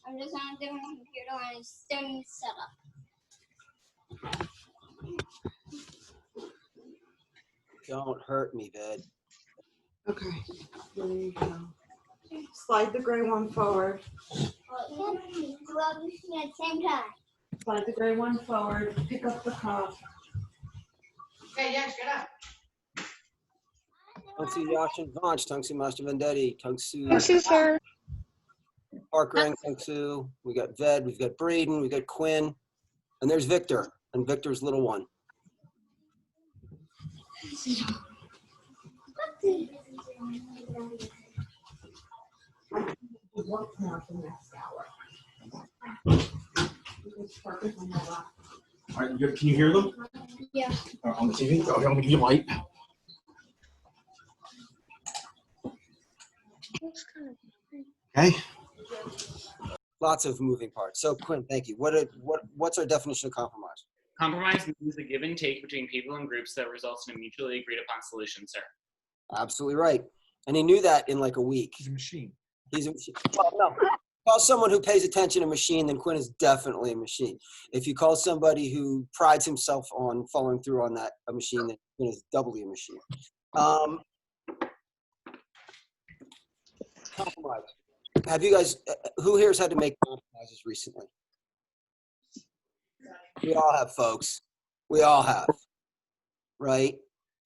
I'm just on a different computer and it's still needs setup. Don't hurt me, Ved. Okay, there you go. Slide the gray one forward. Well, you can't do everything at the same time. Slide the gray one forward. Pick up the cup. Okay, yes, get up. Tungsu Yashin Vanch, Tungsu Master Vendetti, Tungsu Tungsu, sir. Park Rang Tungsu. We got Ved, we've got Braden, we've got Quinn, and there's Victor, and Victor's little one. Work now for the next hour. All right, can you hear them? Yeah. On the TV? Okay, let me give you a light. Okay. Lots of moving parts. So Quinn, thank you. What's our definition of compromise? Compromise means the give and take between people and groups that results in a mutually agreed upon solution, sir. Absolutely right. And he knew that in like a week. He's a machine. He's a machine. Well, no. Call someone who pays attention a machine, then Quinn is definitely a machine. If you call somebody who prides himself on following through on that a machine, then Quinn is doubly a machine. Compromise. Have you guys, who here has had to make compromises recently? We all have, folks. We all have, right?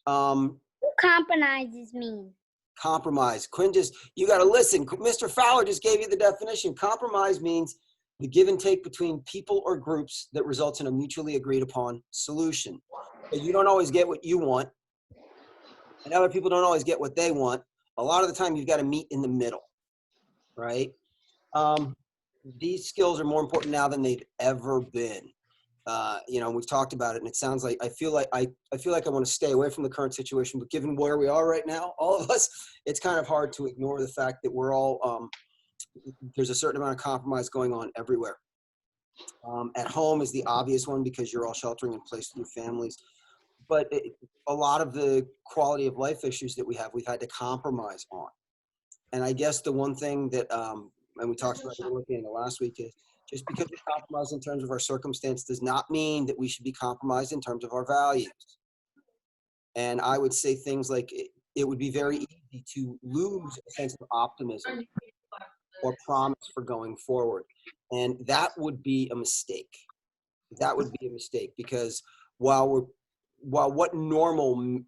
What compromises mean? Compromise. Quinn just, you got to listen. Mr. Fowler just gave you the definition. Compromise means the give and take between people or groups that results in a mutually agreed upon solution. But you don't always get what you want, and other people don't always get what they want. A lot of the time, you've got to meet in the middle, right? These skills are more important now than they've ever been. You know, we've talked about it, and it sounds like I feel like I want to stay away from the current situation. But given where we are right now, all of us, it's kind of hard to ignore the fact that we're all there's a certain amount of compromise going on everywhere. At home is the obvious one because you're all sheltering in place with your families. But a lot of the quality of life issues that we have, we've had to compromise on. And I guess the one thing that, and we talked about it in the last week, is just because we compromise in terms of our circumstance does not mean that we should be compromised in terms of our values. And I would say things like it would be very easy to lose a sense of optimism or promise for going forward. And that would be a mistake. That would be a mistake because while what normal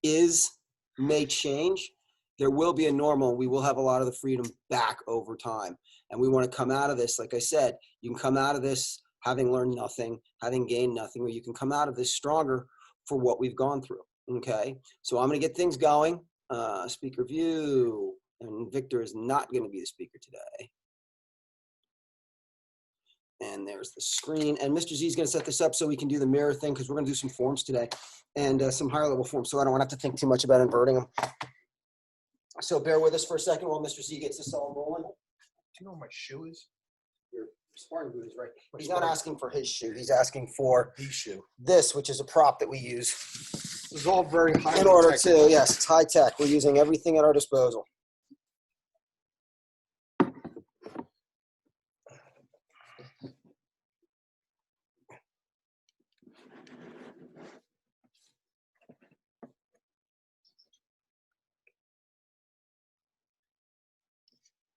is may change, there will be a normal. We will have a lot of the freedom back over time. And we want to come out of this, like I said, you can come out of this having learned nothing, having gained nothing, or you can come out of this stronger for what we've gone through, okay? So I'm going to get things going. Speaker view, and Victor is not going to be the speaker today. And there's the screen. And Mr. Z is going to set this up so we can do the mirror thing because we're going to do some forms today and some higher level forms. So I don't want to have to think too much about inverting them. So bear with us for a second while Mr. Z gets this all rolling. Do you know what my shoe is? Your sparring boot is right. He's not asking for his shoe. He's asking for The shoe. this, which is a prop that we use This is all very high. in order to, yes, it's high tech. We're using everything at our disposal.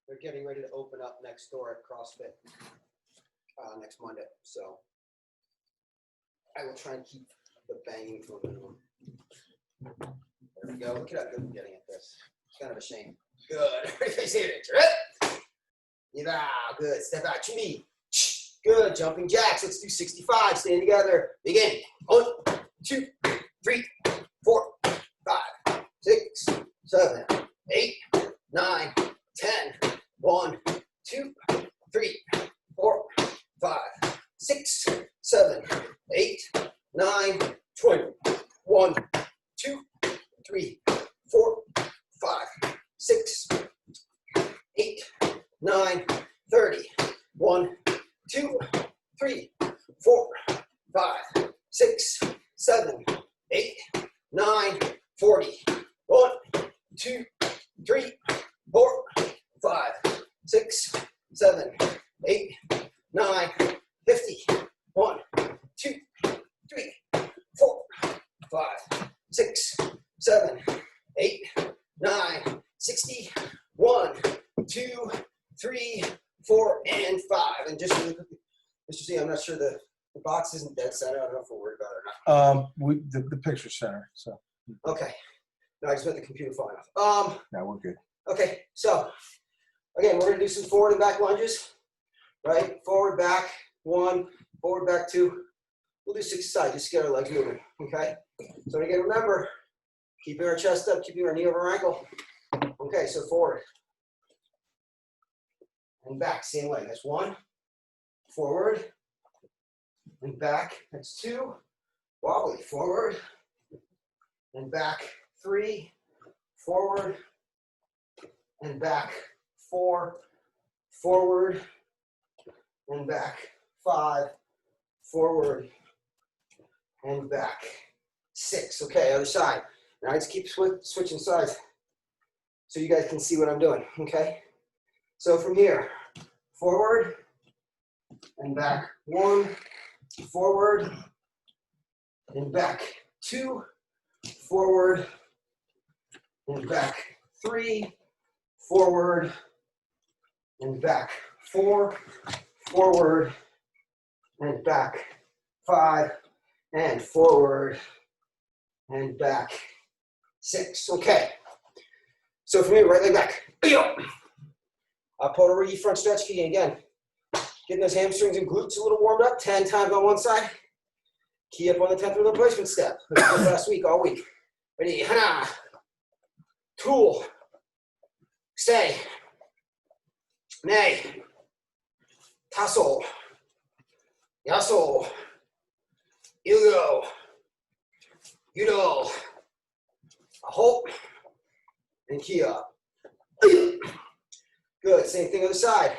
They're getting ready to open up next door at CrossFit next Monday. So I will try and keep the banging to a minimum. There we go. Look at how good I'm getting at this. It's kind of a shame. Good. Everybody see it. Yeah, good. Step out to me. Good. Jumping jacks. Let's do 65. Stand together. Begin. 1, 2, 3, 4, 5, 6, 7, 8, 9, 10. 1, 2, 3, 4, 5, 6, 7, 8, 9, 20. 1, 2, 3, 4, 5, 6, 8, 9, 30. 1, 2, 3, 4, 5, 6, 7, 8, 9, 40. 1, 2, 3, 4, 5, 6, 7, 8, 9, 50. 1, 2, 3, 4, 5, 6, 7, 8, 9, 60. 1, 2, 3, 4, and 5. And just really quickly, Mr. Z, I'm not sure the box isn't dead center. I don't know if we're worried about it or not. The picture center. So Okay. No, I just meant the computer file enough. now we're good. Okay, so again, we're gonna do some forward and back lunges, right? Forward, back, 1, forward, back, 2. We'll do 6 aside, just get our legs moving, okay? So again, remember, keeping our chest up, keeping our knee over our ankle. Okay, so forward and back, same way. That's 1, forward and back. That's 2, wobbly, forward and back. 3, forward and back. 4, forward and back. 5, forward and back. 6, okay, other side. Now let's keep switching sides so you guys can see what I'm doing, okay? So from here, forward and back. 1, forward and back. 2, forward and back. 3, forward and back. 4, forward and back. 5, and forward and back. 6, okay. So from here, right leg back. Portorigi front stretch key again. Getting those hamstrings and glutes a little warmed up. 10 times on one side. Key up on the 10th replacement step. Last week, all week. Ready, hana. Tool. Stay. Nay. Tassel. Yassel. Ilgo. Yudo. Hope. And key up. Good, same thing on the side.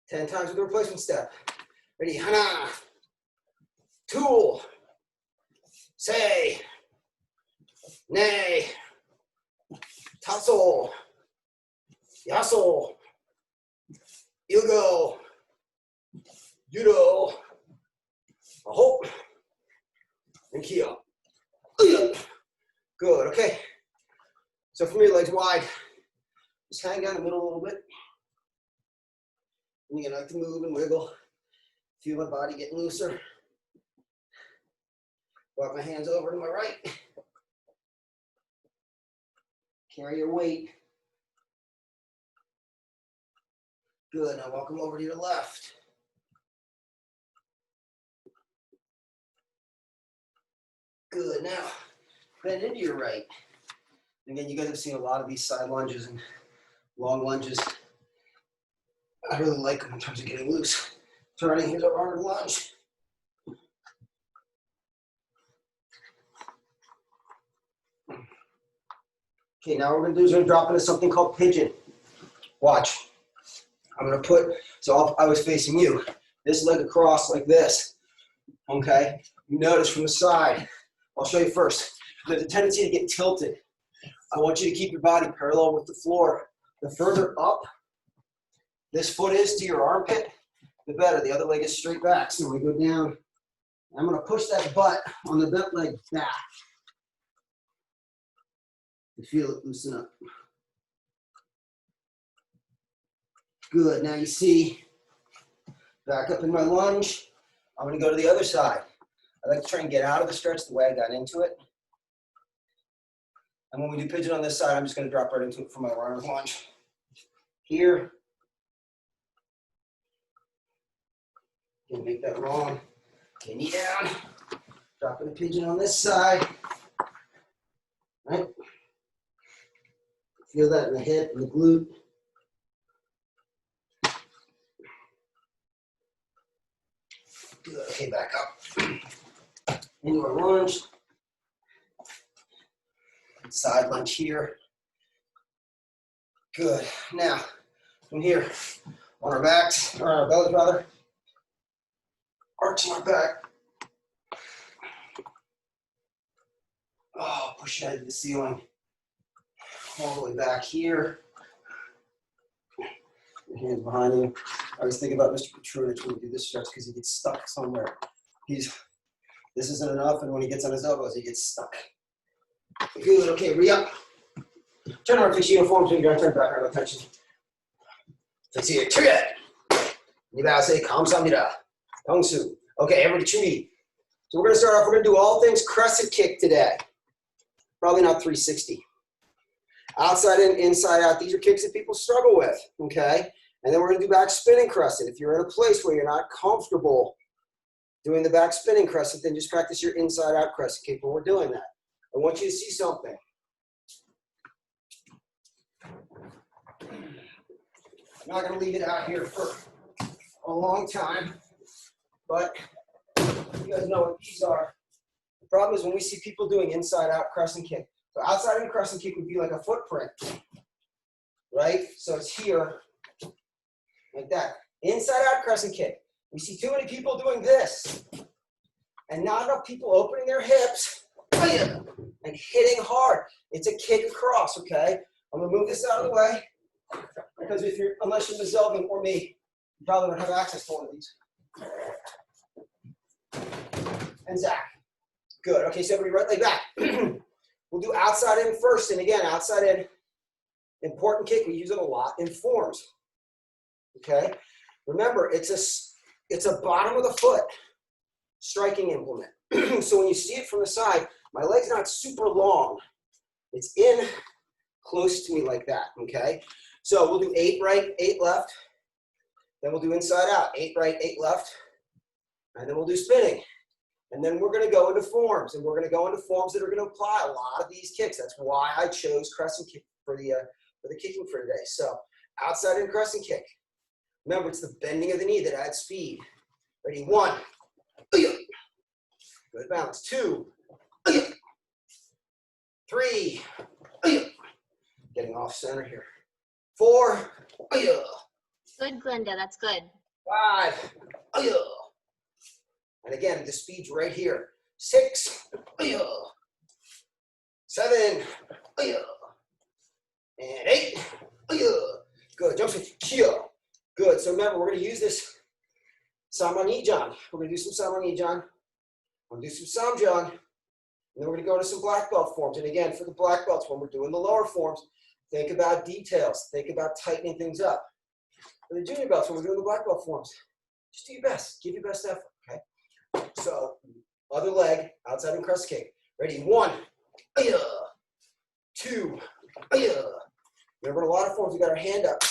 10 times with the replacement step. Ready, hana. Tool. Say. Nay. Tassel. Yassel. Ilgo. Yudo. Hope. And key up. Good, okay. So from your legs wide, just hang down the middle a little bit. And you're gonna like to move and wiggle. Feel my body getting looser. Walk my hands over to my right. Carry your weight. Good, now walk them over to your left. Good, now bend into your right. Again, you guys have seen a lot of these side lunges and long lunges. I really like them in terms of getting loose. Turning, here's our arm lunge. Okay, now what we're gonna do is we're gonna drop into something called pigeon. Watch. I'm gonna put, so I was facing you. This leg across like this, okay? You notice from the side, I'll show you first. There's a tendency to get tilted. I want you to keep your body parallel with the floor. The further up this foot is to your armpit, the better. The other leg is straight back. So we go down. I'm going to push that butt on the bent leg back. You feel it loosen up. Good. Now you see, back up in my lunge. I'm going to go to the other side. I like to try and get out of the stretch the way I got into it. And when we do pigeon on this side, I'm just going to drop right into it for my runner's lunge. Here. Gonna make that wrong. Okay, knee down. Dropping the pigeon on this side. Right? Feel that in the hip and the glute. Good. Okay, back up. Into our lunge. Side lunge here. Good. Now, from here, on our backs, or on our bellies rather, arching our back. Oh, push it out to the ceiling. All the way back here. Your hands behind you. I was thinking about Mr. Petrunich when we do this stretch because he gets stuck somewhere. This isn't enough, and when he gets on his elbows, he gets stuck. Good, okay, re-up. Turn around, fix your uniforms, and you're gonna turn back around attention. Fix your trigger. say 감사합니다. Tongsu. Okay, everybody chewy. So we're gonna start off, we're gonna do all things crescent kick today. Probably not 360. Outside in, inside out, these are kicks that people struggle with, okay? And then we're gonna do back spinning crescent. If you're in a place where you're not comfortable doing the back spinning crescent, then just practice your inside out crescent kick when we're doing that. I want you to see something. I'm not gonna leave it out here for a long time, but you guys know what these are. The problem is when we see people doing inside out crescent kick. So outside in crescent kick would be like a footprint, right? So it's here, like that. Inside out crescent kick. We see too many people doing this, and not enough people opening their hips and hitting hard. It's a kick across, okay? I'm gonna move this out of the way because unless you're Zelvin or me, you probably don't have access to one of these. And Zach. Good. Okay, so everybody right leg back. We'll do outside in first, and again, outside in, important kick. We use it a lot in forms. Okay. Remember, it's a bottom of the foot striking implement. So when you see it from the side, my leg's not super long. It's in close to me like that. Okay. So we'll do 8 right, 8 left. Then we'll do inside out, 8 right, 8 left, and then we'll do spinning. And then we're gonna go into forms, and we're gonna go into forms that are gonna apply a lot of these kicks. That's why I chose crescent kick for the kicking for today. So outside in crescent kick. Remember, it's the bending of the knee that adds speed. Ready, 1, good balance, 2, 3, getting off center here, 4, Good, Glenda, that's good. 5, and again, the speed's right here. 6, 7, and 8. Good. Jump switch. Good. So remember, we're going to use this Samanijan. We're going to do some Samanijan. We're going to do some Samjan. And then we're going to go into some black belt forms. And again, for the black belts, when we're doing the lower forms, think about details. Think about tightening things up. For the junior belts, when we're doing the black belt forms, just do your best. Give your best effort. Okay. So, other leg, outside in crescent kick. Ready, 1, 2, remember in a lot of forms, we got our hand up.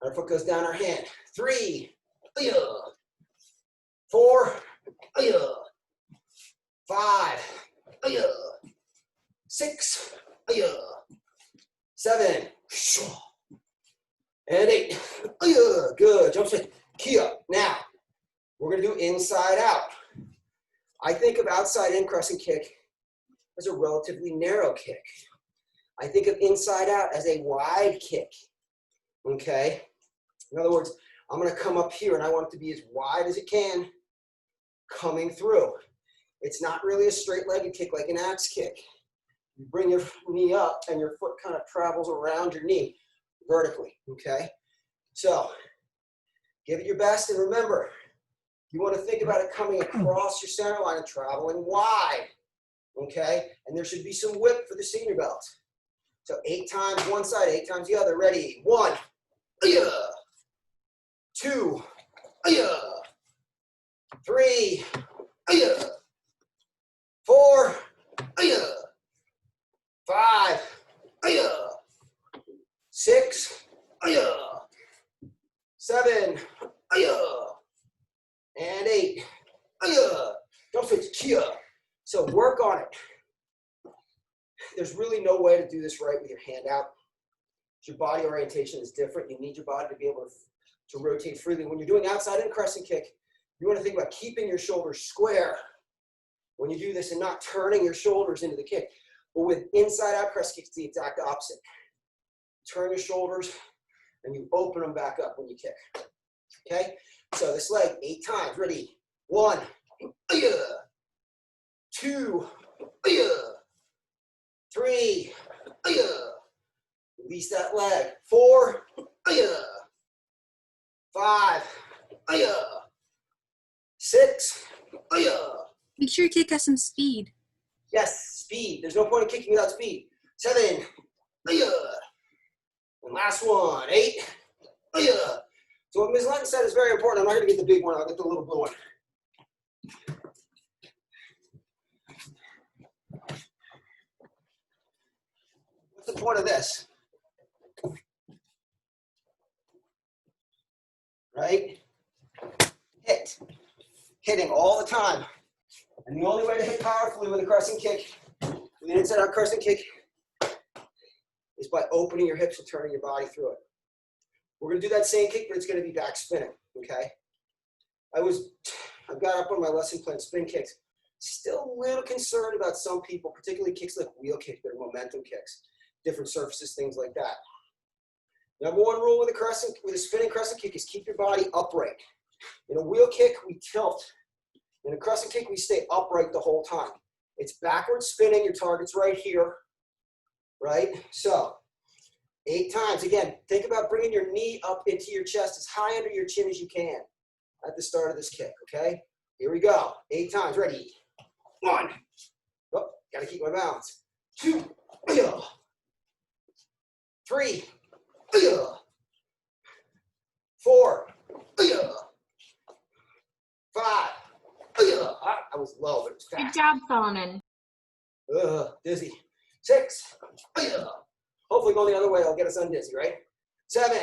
Our foot goes down our hand. 3, 4, 5, 6, 7, and 8. Good, jump switch, Kia. Now, we're gonna do inside out. I think of outside in crescent kick as a relatively narrow kick. I think of inside out as a wide kick, okay? In other words, I'm gonna come up here and I want it to be as wide as it can coming through. It's not really a straight-legged kick like an axe kick. You bring your knee up and your foot kind of travels around your knee vertically, okay? So, give it your best, and remember, you want to think about it coming across your center line and traveling wide, okay? And there should be some whip for the senior belt. So 8 times one side, 8 times the other. Ready? 1, 2, 3, 4, 5, 6, 7, and 8. Don't switch. Kia. So work on it. There's really no way to do this right with your hand out. Your body orientation is different. You need your body to be able to rotate freely. When you're doing outside in crescent kick, you want to think about keeping your shoulders square when you do this and not turning your shoulders into the kick. But with inside out crescent kick, it's the exact opposite. Turn your shoulders and you open them back up when you kick. Okay? So this leg, 8 times. Ready? 1, 2, 3, release that leg. 4, 5, 6, Make sure your kick has some speed. yes, speed. There's no point in kicking without speed. 7, and last one, 8. So what Ms. Lenton said is very important. I'm not going to get the big one. I'll get the little blue one. What's the point of this? Right? Hit. Hitting all the time. And the only way to hit powerfully with a crescent kick, with an inside out crescent kick, is by opening your hips and turning your body through it. We're going to do that same kick, but it's going to be back spinning, okay? I've got up on my lesson plan, spin kicks. Still a little concerned about some people, particularly kicks like wheel kicks, that are momentum kicks, different surfaces, things like that. Number one rule with a spinning crescent kick is keep your body upright. In a wheel kick, we tilt. In a crescent kick, we stay upright the whole time. It's backward spinning, your target's right here, right? So, 8 times. Again, think about bringing your knee up into your chest as high under your chin as you can at the start of this kick, okay? Here we go. 8 times. Ready? 1. Oh, gotta keep my balance. 2. 3. 4. 5. I was low, but it was Good fast. job, Solomon. Dizzy. 6. Hopefully going the other way, I'll get us undizzy, right? 7.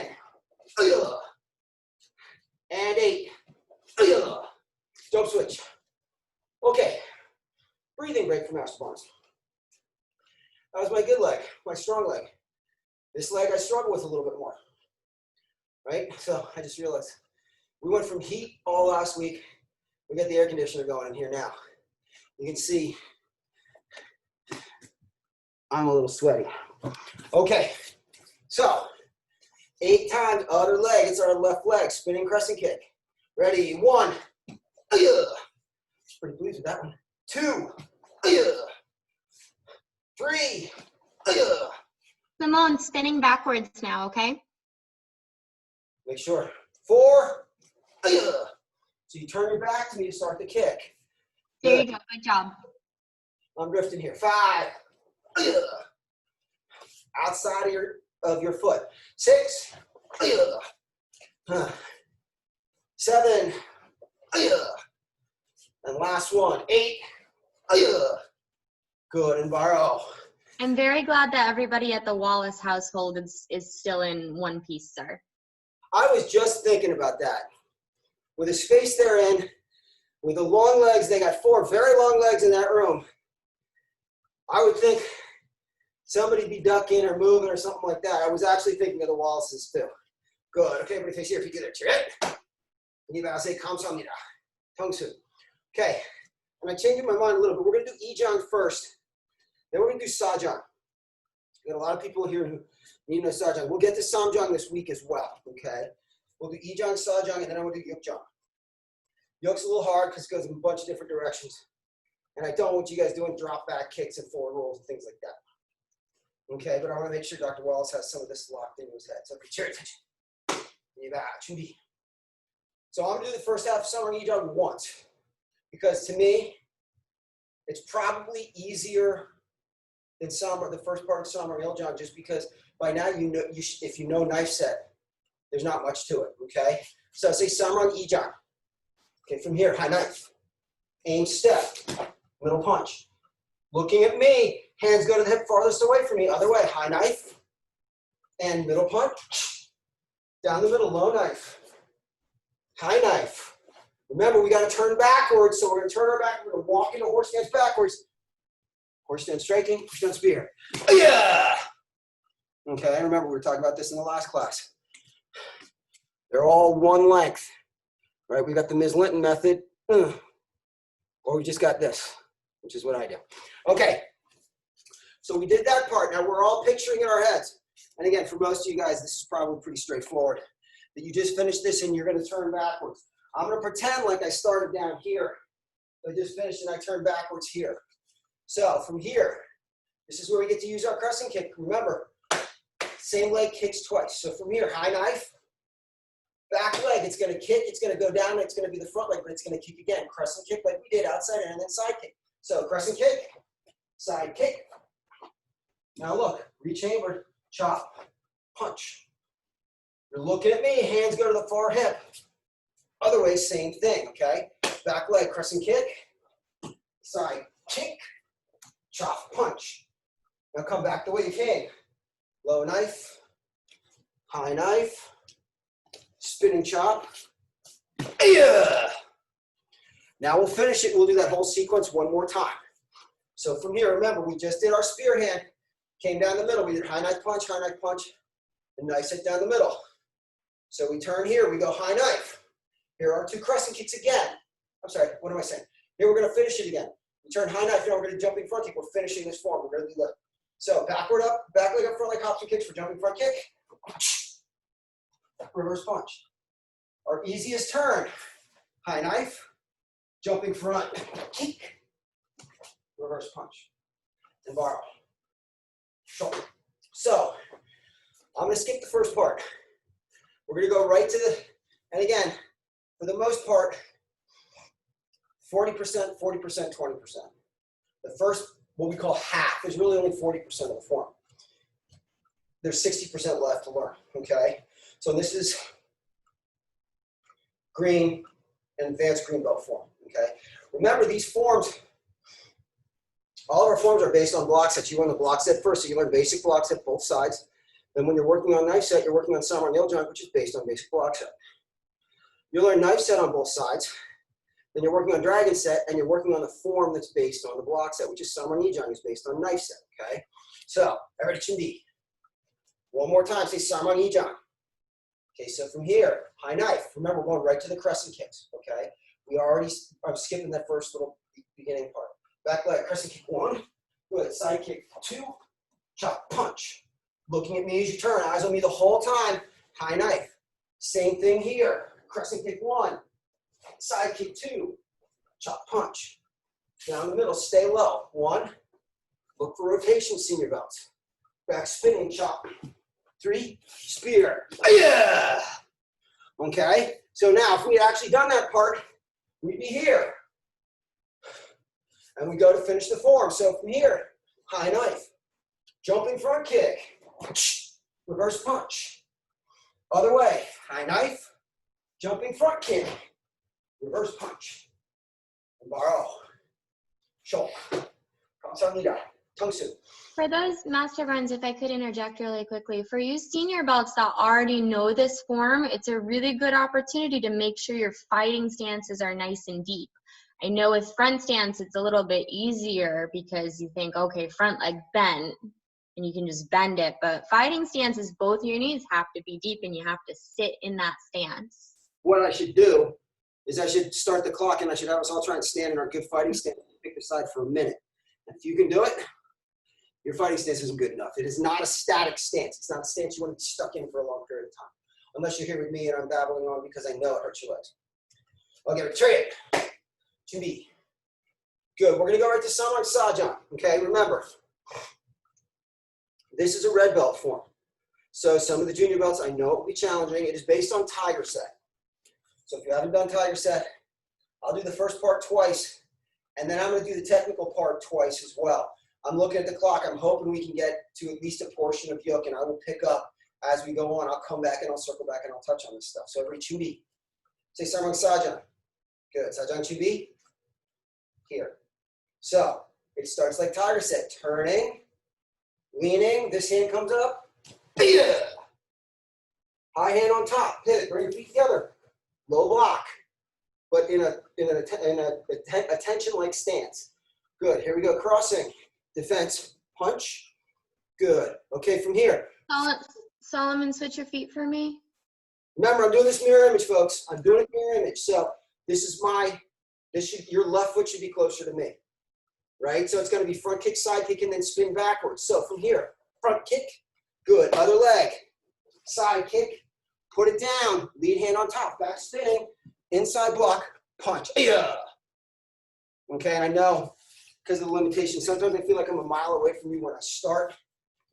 And 8. Jump switch. Okay. Breathing break for Master Barnes. That was my good leg, my strong leg. This leg I struggle with a little bit more, right? So I just realized we went from heat all last week. We got the air conditioner going in here now. You can see I'm a little sweaty. Okay, so 8 times, other leg, it's our left leg, spinning crescent kick. Ready, 1, pretty pleased with that one. 2, 3, Simone, spinning backwards now, okay? make sure, 4, so you turn your back to me to start the kick. There you go, good job. I'm drifting here, 5, outside of your foot, 6, 7, and last one, 8, good, and borrow. I'm very glad that everybody at the Wallace household is still in one piece, sir. I was just thinking about that. With the space they're in, with the long legs, they got 4 very long legs in that room. I would think somebody'd be ducking or moving or something like that. I was actually thinking of the Wallaces too. Good. Okay, everybody face here if you get it. Check. Say kamsamnida. Tongsu. Okay. And I'm changing my mind a little bit. We're going to do Ijang first. Then we're going to do Sajang. We got a lot of people here who need to know Sajang. We'll get to Samjang this week as well. Okay. We'll do Ijang, Sajang, and then I'm going to do Yukjang. Yuk's a little hard because it goes in a bunch of different directions. And I don't want you guys doing drop back kicks and forward rolls and things like that. Okay, but I want to make sure Dr. Wallace has some of this locked into his head. So pay attention. So I'm going to do the first half of Samjang Ijang once. Because to me, it's probably easier than the first part of Samjang Iljang, just because by now you know if you know knife set, there's not much to it, okay? So say Samjang Ijang. Okay, from here, high knife. Aim step, middle punch. Looking at me, hands go to the hip farthest away from me, other way, high knife, and middle punch. Down the middle, low knife. High knife. Remember, we got to turn backwards, so we're going to turn our back, we're going to walk into horse stance backwards. Horse stance striking, horse stance spear. Yeah! Okay, I remember we were talking about this in the last class. They're all one length, right? We got the Ms. Linton method, or we just got this, which is what I do. Okay, so we did that part. Now we're all picturing in our heads. And again, for most of you guys, this is probably pretty straightforward, that you just finished this and you're going to turn backwards. I'm going to pretend like I started down here. I just finished and I turned backwards here. So from here, this is where we get to use our crescent kick. Remember, same leg kicks twice. So from here, high knife, Back leg, it's gonna kick, it's gonna go down, it's gonna be the front leg, but it's gonna kick again. Crescent kick like we did, outside in, and then side kick. So crescent kick, side kick. Now look, rechamber, chop, punch. You're looking at me, hands go to the far hip. Other way, same thing, okay? Back leg, crescent kick, side kick, chop, punch. Now come back the way you came. Low knife, high knife, spinning chop. Yeah. Now we'll finish it. We'll do that whole sequence one more time. So from here, remember, we just did our spear hand. Came down the middle. We did high knife, and knife set down the middle. So we turn here. We go high knife. Here are 2 crescent kicks again. I'm sorry, what am I saying? Here we're going to finish it again. We turn high knife. Now we're going to jumping front kick. We're finishing this form. We're going to do that. So backward up, back leg up, front leg hops and kicks for jumping front kick. Reverse punch. Our easiest turn, high knife, jumping front kick, reverse punch, and borrow. Shoulder. So I'm going to skip the first part. We're going to go right to the, and again, for the most part, 40%, 40%, 20%. The first, what we call half, is really only 40% of the form. There's 60% left to learn, okay? So this is green and advanced green belt form, okay? Remember these forms, all of our forms are based on block sets. You learn the block set first, so you learn basic block set both sides. Then when you're working on knife set, you're working on samurai nail joint, which is based on basic block set. You learn knife set on both sides. Then you're working on dragon set, and you're working on the form that's based on the block set, which is samurai knee joint, is based on knife set, okay? So, everybody chindi. One more time, say samurai knee joint. Okay, so from here, high knife. Remember, we're going right to the crescent kicks, okay? I'm skipping that first little beginning part. Back leg, crescent kick 1. Good, side kick 2. Chop, punch. Looking at me as you turn, eyes on me the whole time. High knife. Same thing here. Crescent kick 1. Side kick 2. Chop, punch. Down the middle, stay low. 1. Look for rotation, senior belts. Back spinning, chop. 3, spear. Yeah. Okay, so now if we had actually done that part, we'd be here. And we go to finish the form. So from here, high knife, jumping front kick, reverse punch. Other way, high knife, jumping front kick, reverse punch. And borrow. Shoulder. Kamsa Tungsu. For those master runs, if I could interject really quickly, for you senior belts that already know this form, it's a really good opportunity to make sure your fighting stances are nice and deep. I know with front stance, it's a little bit easier because you think, okay, front leg bent, and you can just bend it. But fighting stances, both your knees have to be deep, and you have to sit in that stance. What I should do is I should start the clock, and I should have us all try and stand in our good fighting stance and pick the side for a minute. And if you can do it, your fighting stance isn't good enough. It is not a static stance. It's not a stance you want to be stuck in for a long period of time. Unless you're here with me and I'm babbling on because I know it hurts your legs. Okay, retreat. 2B. Good. We're going to go right to Samurai Sajan. Okay, remember, this is a red belt form. So some of the junior belts, I know it will be challenging. It is based on Tiger Set. So if you haven't done Tiger Set, I'll do the first part twice, and then I'm going to do the technical part twice as well. I'm looking at the clock. I'm hoping we can get to at least a portion of yoke, and I will pick up as we go on. I'll come back and I'll circle back and I'll touch on this stuff. So everybody 2B. Say Samurai Sajan. Good. Sajan 2B. Here. So it starts like Tiger Set. Turning, leaning. This hand comes up. Yeah. High hand on top. Pivot. Bring your feet together. Low block, but in a tension-like stance. Good. Here we go. Crossing. Defense. Punch. Good. Okay, from here. Solomon, switch your feet for me. Remember, I'm doing this mirror image, folks. I'm doing a mirror image. So this is your left foot should be closer to me, right? So it's going to be front kick, side kick, and then spin backwards. So from here, front kick. Good. Other leg. Side kick. Put it down. Lead hand on top. Back spinning. Inside block. Punch. Yeah. Okay, and I know because of the limitations, sometimes I feel like I'm a mile away from you when I start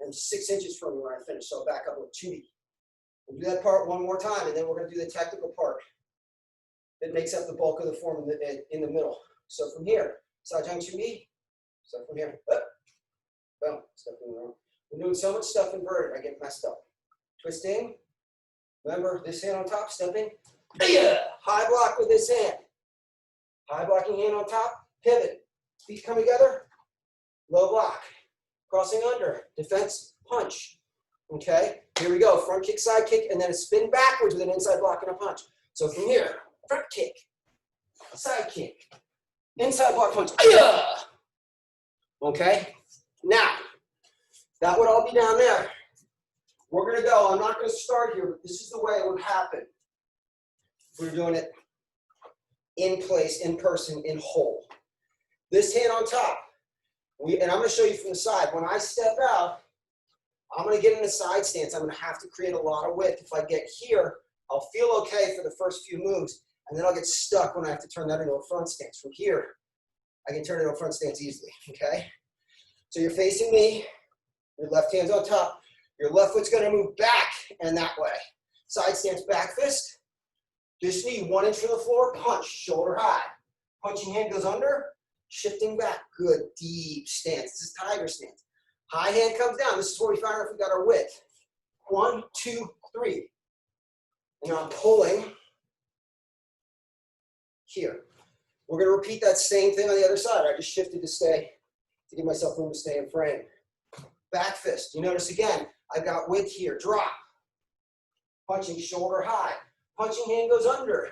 and 6 inches from you when I finish. So I'll back up with 2B. We'll do that part one more time, and then we're going to do the technical part that makes up the bulk of the form in the middle. So from here, Sajang Chumi. So from here, up, boom, step in the wrong. We're doing so much stuff inverted, I get messed up. Twisting. Remember, this hand on top, stepping. High block with this hand. High blocking hand on top, pivot. Feet come together, low block. Crossing under, defense, punch. Okay, here we go. Front kick, side kick, and then a spin backwards with an inside block and a punch. So from here, front kick, side kick, inside block punch. Okay, now, that would all be down there. We're gonna go, I'm not gonna start here, but this is the way it would happen. We're doing it in place, in person, in whole. This hand on top, and I'm gonna show you from the side. When I step out, I'm gonna get in a side stance. I'm gonna have to create a lot of width. If I get here, I'll feel okay for the first few moves, and then I'll get stuck when I have to turn that into a front stance. From here, I can turn it into a front stance easily, okay? So you're facing me, your left hand's on top, your left foot's gonna move back and that way. Side stance, back fist. Just knee 1 inch from the floor, punch, shoulder high. Punching hand goes under, shifting back. Good, deep stance. This is tiger stance. High hand comes down. This is where we found out if we got our width. 1, 2, 3. And I'm pulling here. We're gonna repeat that same thing on the other side. I just shifted to give myself room to stay in frame. Back fist. You notice again, I've got width here. Drop. Punching shoulder high. Punching hand goes under.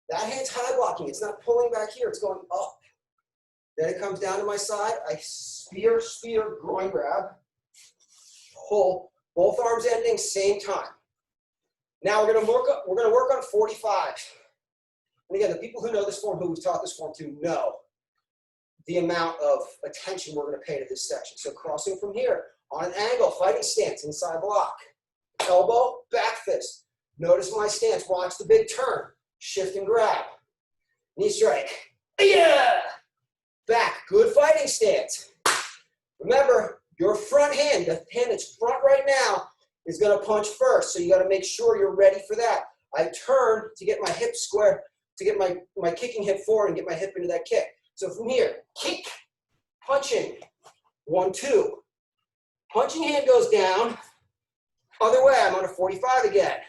That hand's high blocking. It's not pulling back here. It's going up. Then it comes down to my side. I spear, groin grab. Pull. Both arms ending, same time. Now we're gonna work on 45. And again, the people who know this form, who we've taught this form to, know the amount of attention we're gonna pay to this section. So crossing from here, on an angle, fighting stance, inside block. Elbow, back fist. Notice my stance, watch the big turn. Shift and grab. Knee strike. Yeah! Back, good fighting stance. Remember, your front hand, the hand that's front right now, is gonna punch first. So you gotta make sure you're ready for that. I turn to get my hip square, to get my kicking hip forward and get my hip into that kick. So from here, kick, punching, 1, 2. Punching hand goes down. Other way, I'm on a 45 again.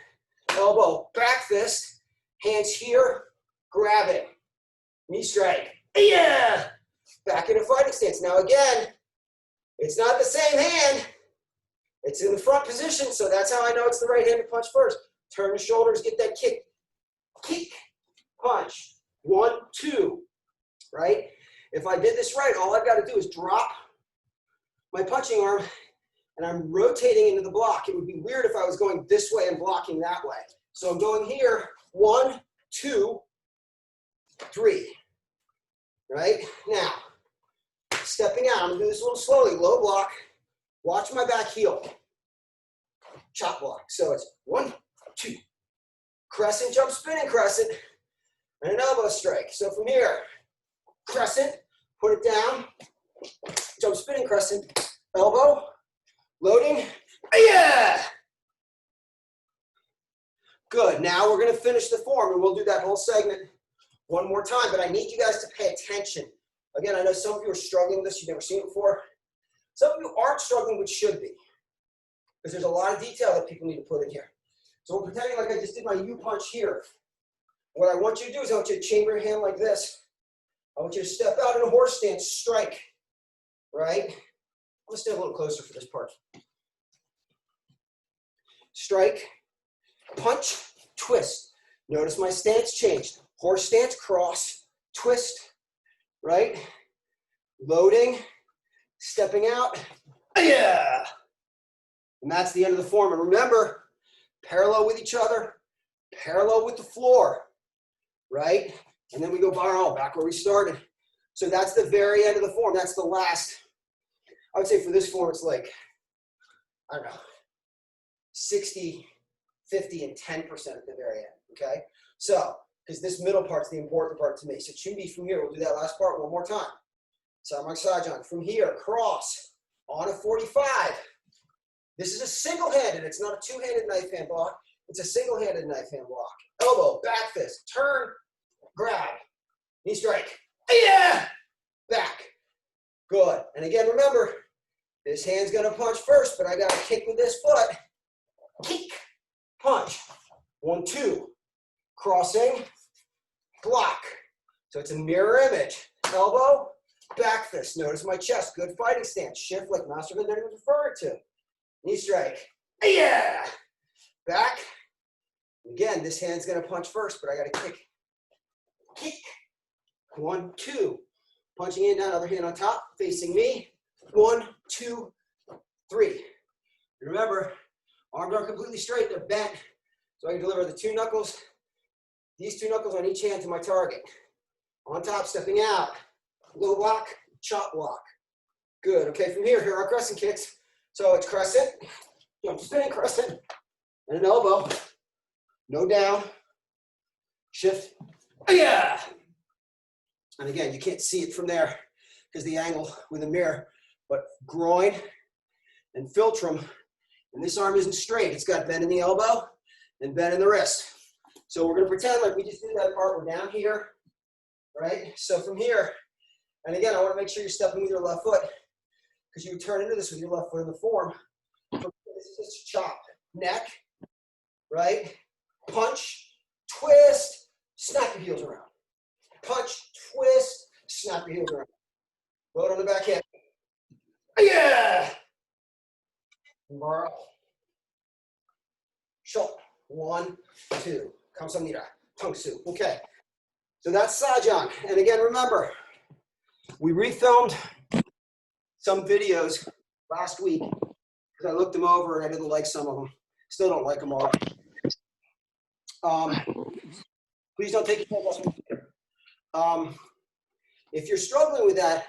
Elbow, back fist, hands here, grabbing. Knee strike. Yeah! Back into fighting stance. Now again, it's not the same hand. It's in the front position, so that's how I know it's the right hand to punch first. Turn the shoulders, get that kick. Kick, punch. 1, 2, right? If I did this right, all I've got to do is drop my punching arm, and I'm rotating into the block. It would be weird if I was going this way and blocking that way. So I'm going here, 1, 2, 3, right? Now, stepping out, I'm gonna do this a little slowly, low block. Watch my back heel. Chop block. So it's 1, 2, crescent, jump, spinning crescent, and an elbow strike. So from here, crescent, put it down, jump, spinning crescent, elbow, loading, yeah! Good, now we're gonna finish the form and we'll do that whole segment one more time, but I need you guys to pay attention. Again, I know some of you are struggling with this, you've never seen it before. Some of you aren't struggling, which should be, because there's a lot of detail that people need to put in here. So we're pretending like I just did my U-punch here. What I want you to do is I want you to chamber your hand like this. I want you to step out in a horse stance, strike, right? I'm gonna stay a little closer for this part. Strike, punch, twist. Notice my stance changed. Horse stance, cross, twist, right? Loading, stepping out, yeah! And that's the end of the form. And remember, parallel with each other, parallel with the floor, right? And then we go viral, back where we started. So that's the very end of the form. That's the last, I would say for this form, it's like, I don't know, 60, 50, and 10% at the very end, okay? So, because this middle part's the important part to me. So Chumbi from here, we'll do that last part one more time. Samang Sajang, from here, cross, on a 45. This is a single-handed. It's not a two-handed knife hand block. It's a single-handed knife hand block. Elbow, back fist, turn, grab, knee strike. Yeah! Back. Good. And again, remember, this hand's gonna punch first, but I gotta kick with this foot. Kick, punch. 1, 2. Crossing, block. So it's a mirror image. Elbow, back fist. Notice my chest. Good fighting stance. Shift like Master Van was referring to. Knee strike. Yeah! Back. Again, this hand's gonna punch first, but I gotta kick. Kick. 1, 2. Punching in, down, other hand on top, facing me. 1, 2, 3. Remember, arms aren't completely straight, they're bent. So I can deliver the 2 knuckles, these 2 knuckles on each hand to my target. On top, stepping out. Low block, chop block. Good, okay, from here are crescent kicks. So it's crescent, jump spinning crescent, and an elbow. No down, shift, yeah! And again, you can't see it from there because the angle with a mirror, but groin and philtrum, and this arm isn't straight. It's got bend in the elbow and bend in the wrist. So we're gonna pretend like we just did that part. We're down here, right? So from here, and again, I wanna make sure you're stepping with your left foot because you would turn into this with your left foot in the form. This is just chop, neck, right? Punch, twist, snap your heels around. Punch, twist, snap your heels around. Load on the back hip. Yeah! Marl. Shot. 1, 2. Kamsamnida. Tung Su. Okay. So that's Sajang. And again, remember, we refilmed some videos last week because I looked them over and I didn't like some of them. Still don't like them all. Please don't take your hands off. If you're struggling with that,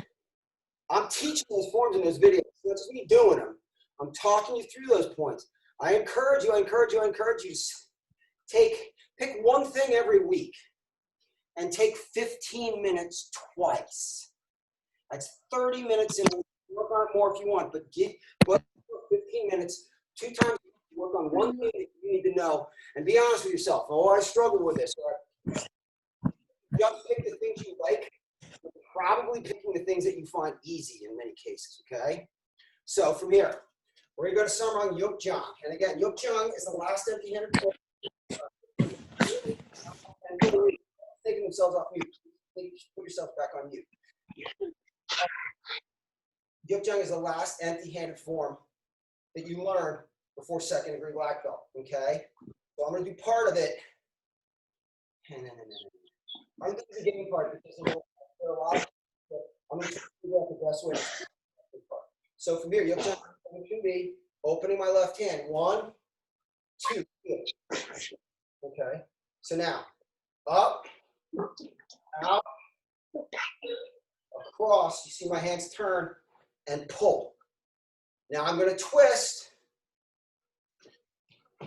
I'm teaching those forms in those videos. That's just me doing them. I'm talking you through those points. I encourage you to pick one thing every week and take 15 minutes twice. That's 30 minutes in. Work on it more if you want, but 15 minutes, 2 times. Work on one thing that you need to know and be honest with yourself. Oh, I struggle with this. Just pick the things you like. You're probably picking the things that you find easy in many cases, okay? So from here, we're gonna go to Samrang Yukjang. And again, Yukjang is the last empty-handed form. Taking themselves off mute. Put yourself back on mute. Yukjang is the last empty-handed form that you learn before second degree black belt, okay? So I'm gonna do part of it. I'm doing the beginning part because there are a lot of I'm going to figure out the best way. So from here, Yukjang can be opening my left hand. 1, 2, 3. Okay. So now, up, out, across. You see my hands turn and pull. Now I'm going to twist,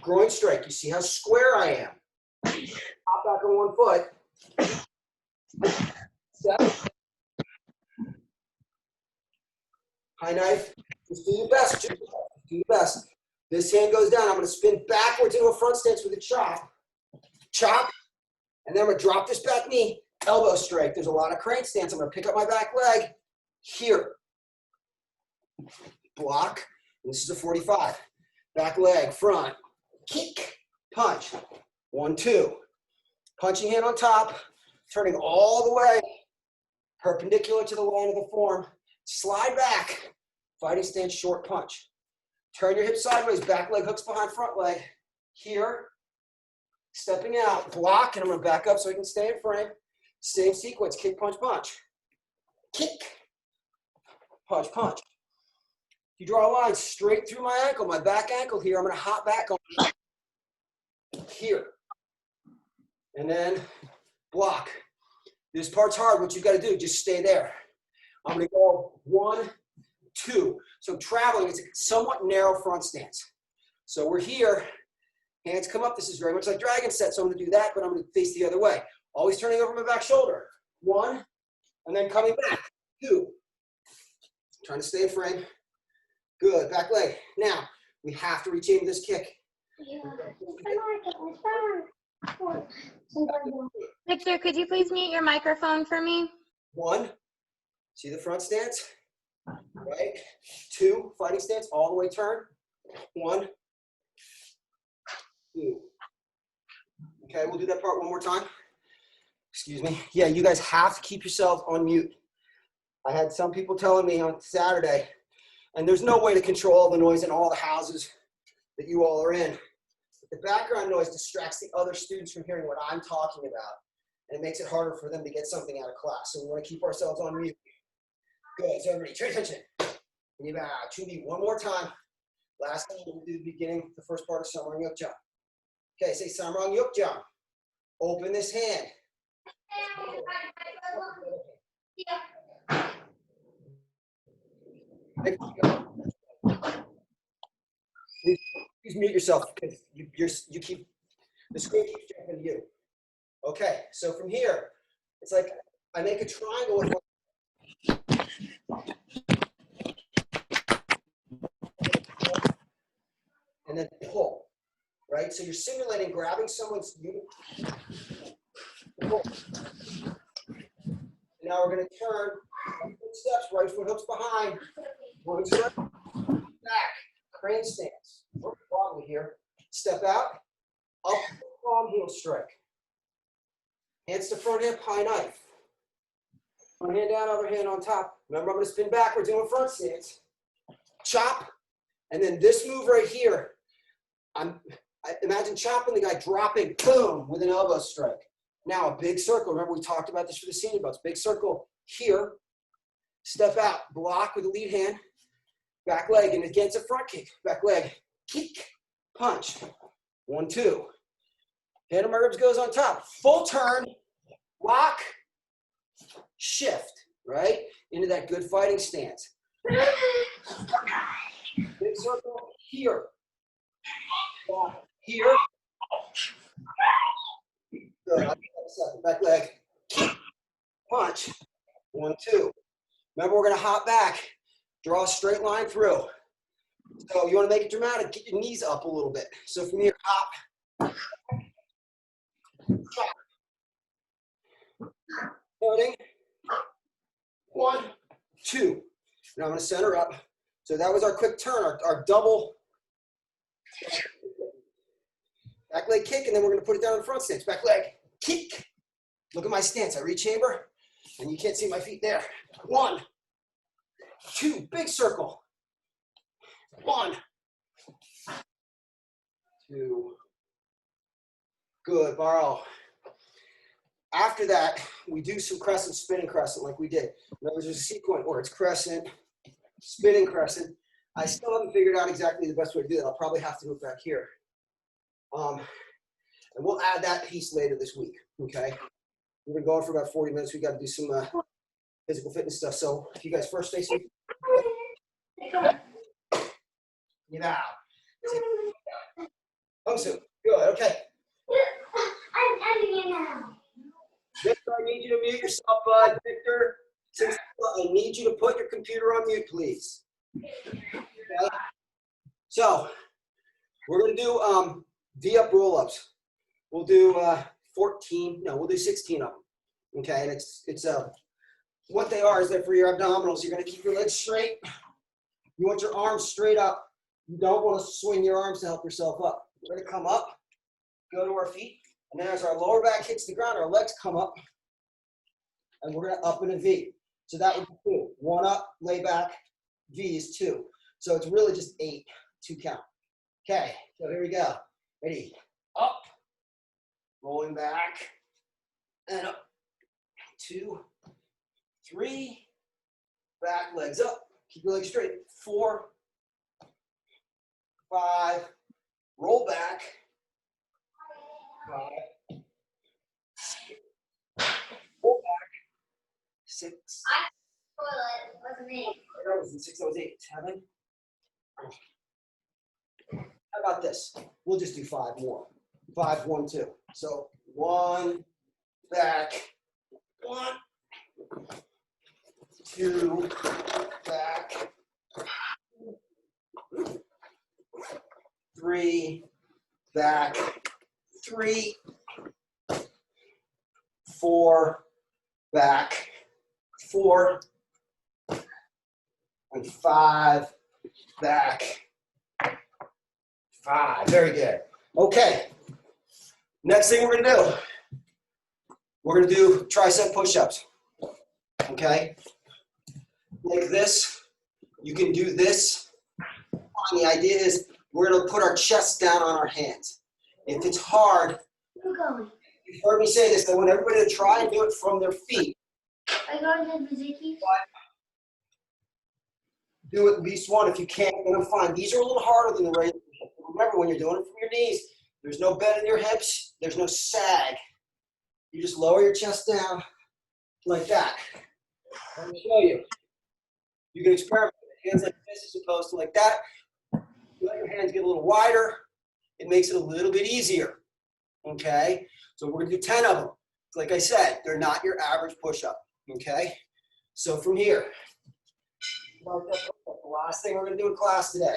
groin strike. You see how square I am. Hop back on one foot. Step. High knife. Just do your best. Just do your best. This hand goes down. I'm going to spin backwards into a front stance with a chop. Chop. And then I'm going to drop this back knee. Elbow strike. There's a lot of crane stance. I'm going to pick up my back leg here. Block. This is a 45. Back leg, front. Kick. Punch. 1, 2. Punching hand on top. Turning all the way perpendicular to the line of the form. Slide back. Fighting stance, short punch. Turn your hips sideways. Back leg hooks behind front leg. Here. Stepping out. Block. And I'm going to back up so I can stay in frame. Same sequence. Kick, punch, punch. Kick. Punch, punch. You draw a line straight through my ankle, my back ankle here. I'm going to hop back on here. And then block. This part's hard. What you've got to do, just stay there. I'm going to go 1, 2. So traveling, it's a somewhat narrow front stance. So we're here. Hands come up. This is very much like dragon set. So I'm going to do that, but I'm going to face the other way. Always turning over my back shoulder. 1, and then coming back. 2. Trying to stay in frame. Good. Back leg. Now, We have to retain this kick. Victor, could you please mute your microphone for me? 1, see the front stance, right? 2, fighting stance, all the way turn. 1, 2. Okay, we'll do that part one more time. Excuse me. Yeah, you guys have to keep yourselves on mute. I had some people telling me on Saturday, and there's no way to control all the noise in all the houses that you all are in. The background noise distracts the other students from hearing what I'm talking about, and it makes it harder for them to get something out of class. So we want to keep ourselves on mute. Good. So everybody, turn attention. And you bow to me one more time. Last time we'll do the beginning, the first part of Samrang Yukjam. Okay, say Samrang Yukjam. Open this hand. Please mute yourself because you keep the screen keeps jumping to you. Okay, so from here, it's like I make a triangle with and then pull, right? So you're simulating grabbing someone's pull. Now we're going to turn steps, right foot hooks behind, one straight, back, crane stance. We're wobbly here. Step out, up, palm, heel strike. Hands to front hip, high knife. One hand down, other hand on top. Remember, I'm going to spin backwards in a front stance. Chop, and then this move right here. I imagine chopping the guy, dropping, boom, with an elbow strike. Now a big circle. Remember, we talked about this for the senior belts. Big circle here. Step out, block with the lead hand. Back leg, and against a front kick. Back leg, kick, punch. 1, 2. Hand of my ribs goes on top. Full turn, lock, shift, right? Into that good fighting stance. Big circle here. Block here. Good. Back leg, kick, punch. 1, 2. Remember, we're going to hop back. Draw a straight line through. So you want to make it dramatic, get your knees up a little bit. So from here, hop. Loading. 1, 2. Now I'm going to center up. So that was our quick turn, our double back leg kick, and then we're going to put it down in the front stance. Back leg, kick. Look at my stance. I rechamber, and you can't see my feet there. 1, 2, big circle. 1, 2. Good, borrow. After that, we do some crescent, spinning crescent like we did. In other words, there's a sequence where it's crescent, spinning crescent. I still haven't figured out exactly the best way to do that. I'll probably have to move back here. And we'll add that piece later this week, okay? We've been going for about 40 minutes. We got to do some physical fitness stuff. So if you guys first face me. Get out. Good, okay. I'm ending it now. Victor, I need you to mute yourself, bud. Victor, I need you to put your computer on mute, please. Okay. So we're going to do V-up roll-ups. We'll do 14, no, we'll do 16 of them. Okay, and it's what they are is that for your abdominals, you're going to keep your legs straight. You want your arms straight up. You don't want to swing your arms to help yourself up. We're going to come up, go to our feet, and then as our lower back hits the ground, our legs come up, and we're going to up in a V. So that would be 2. 1 up, lay back, V is 2. So it's really just 8, 2 count. Okay, so here we go. Ready? Up, rolling back, and up. 2, 3, back, legs up. Keep your legs straight. 4, 5, roll back. 5, 6, roll back. 6. Toilet wasn't me. That was 6, that was 8. 7. How about this? We'll just do 5 more. 5, 1, 2. So 1, back, 1, 2, back, 3, back, 3, 4, back, 4, and 5, back, 5. Very good. Okay. Next thing we're going to do, we're going to do tricep push-ups. Okay? Like this. You can do this. The idea is we're going to put our chest down on our hands. If it's hard, We're going. you've heard me say this, I want everybody to try and do it from their feet. I go to the Vizicky. Do at least one. If you can't, then I'm fine. These are a little harder than the right. Remember, when you're doing it from your knees, there's no bend in your hips. There's no sag. You just lower your chest down like that. Let me show you. You can experiment with hands like this as opposed to like that. You let your hands get a little wider. It makes it a little bit easier. Okay? So we're going to do 10 of them. Like I said, they're not your average push-up. Okay? So from here, the last thing we're going to do in class today.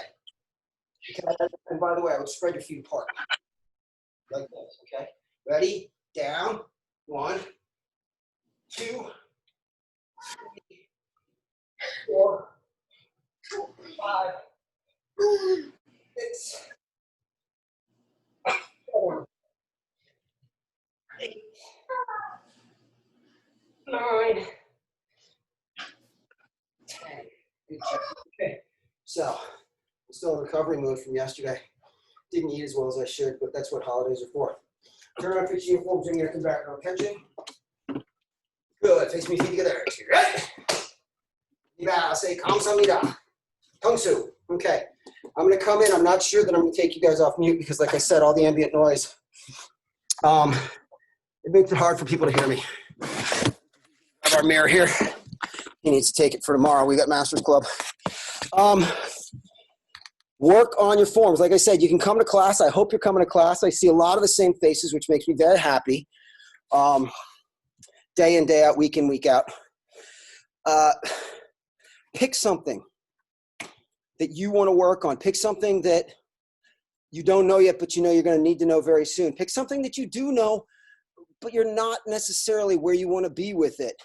Okay? And by the way, I would spread your feet apart. Like this. Okay? Ready? Down. 1, 2, 3, 4, 5, 6, 7, 8, 9, 10. Good job. Okay, so I'm still in recovery mode from yesterday. Didn't eat as well as I should, but that's what holidays are for. Turn around, fix your uniform, bring your neck and back, no catching. Good, face me feet together. Right? Say kamsamnida. Tongsu. Okay, I'm gonna come in. I'm not sure that I'm gonna take you guys off mute because like I said, all the ambient noise, it makes it hard for people to hear me. Grab our mirror here. He needs to take it for tomorrow. We got Masters Club. Work on your forms. Like I said, you can come to class. I hope you're coming to class. I see a lot of the same faces, which makes me very happy. Day in, day out, week in, week out. Pick something that you want to work on. Pick something that you don't know yet, but you know you're going to need to know very soon. Pick something that you do know, but you're not necessarily where you want to be with it.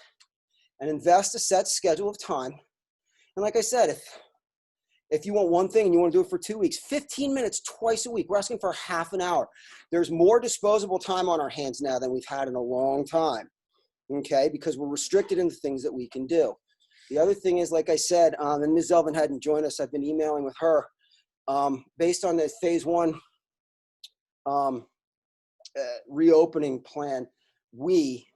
And invest a set schedule of time. And like I said, if you want one thing and you want to do it for 2 weeks, 15 minutes twice a week, we're asking for half an hour. There's more disposable time on our hands now than we've had in a long time, okay? Because we're restricted in the things that we can do. The other thing is, like I said, and Ms. Elvin hadn't joined us, I've been emailing with her. Based on the phase 1 reopening plan, we,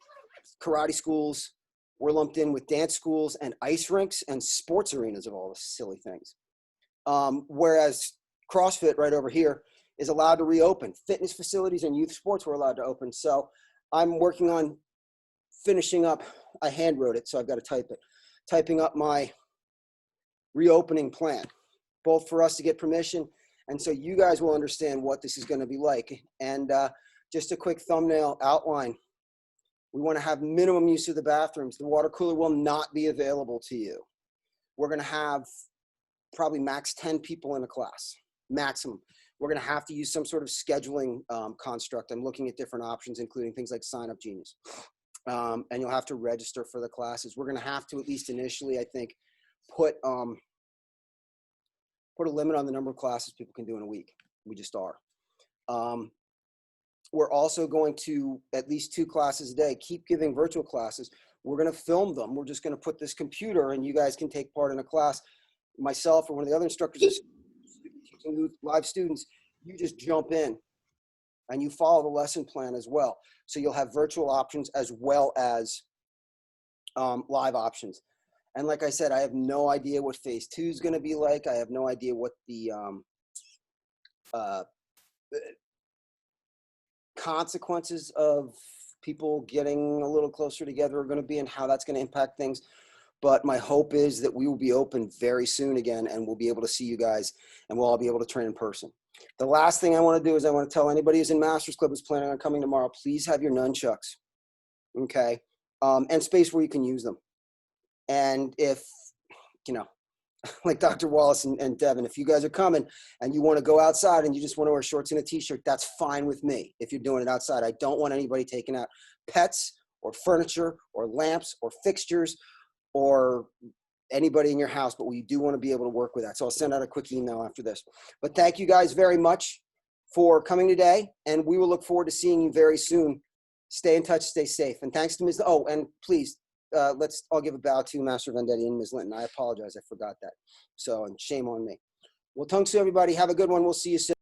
karate schools, we're lumped in with dance schools and ice rinks and sports arenas of all the silly things. Whereas CrossFit right over here is allowed to reopen. Fitness facilities and youth sports were allowed to open. So I'm working on finishing up, I hand wrote it, so I've got to type it, typing up my reopening plan, both for us to get permission and so you guys will understand what this is going to be like. And just a quick thumbnail outline. We want to have minimum use of the bathrooms. The water cooler will not be available to you. We're going to have probably max 10 people in a class, maximum. We're going to have to use some sort of scheduling construct. I'm looking at different options, including things like Sign Up Genius. And you'll have to register for the classes. We're going to have to, at least initially, I think, put a limit on the number of classes people can do in a week. We just are. We're also going to, at least 2 classes a day, keep giving virtual classes. We're going to film them. We're just going to put this computer and you guys can take part in a class. Myself or one of the other instructors teaching live students, you just jump in and you follow the lesson plan as well. So you'll have virtual options as well as live options. And like I said, I have no idea what phase 2 is going to be like. I have no idea what the consequences of people getting a little closer together are going to be and how that's going to impact things. But my hope is that we will be open very soon again and we'll be able to see you guys and we'll all be able to train in person. The last thing I want to do is I want to tell anybody who's in Masters Club who's planning on coming tomorrow, please have your nunchucks, okay? And space where you can use them. And if, you know, like Dr. Wallace and Devin, if you guys are coming and you want to go outside and you just want to wear shorts and a t-shirt, that's fine with me if you're doing it outside. I don't want anybody taking out pets or furniture or lamps or fixtures or anybody in your house, but we do want to be able to work with that. So I'll send out a quick email after this. But thank you guys very much for coming today, and we will look forward to seeing you very soon. Stay in touch, stay safe. And thanks to Ms. Oh, and please, I'll give a bow to Master Vendetti and Ms. Linton. I apologize, I forgot that. So, and shame on me. Well, thanks to everybody. Have a good one. We'll see you soon.